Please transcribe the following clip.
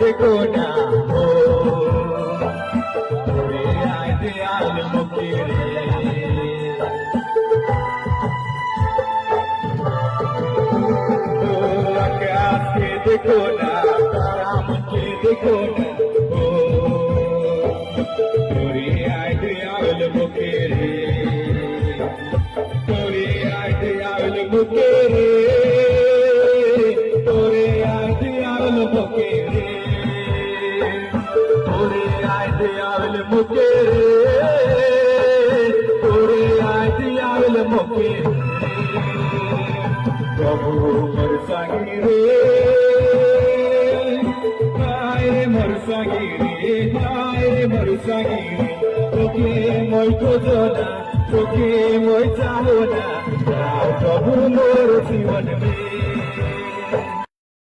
দেখো না ও তোরে আয় দেয়াল মুখে রে আকাশকে দেখো না তারাকে দেখো না ও তোরে আয় দেয়াল মুখে রে তোরে আয় দেয়াল মুখে রে তোরে আয় দেয়াল মুখে রে তোরে আয় দেয়াল মুখে রে তোরে আয় দেয়াল মুখে রে প্রভু মোর সঙ্গে রে হায় রে মোর সঙ্গে রে হায় রে মোর সঙ্গে রে তোকে মই খোঁজো না তোকে মই চাহো না প্রভু মোর জীবন মে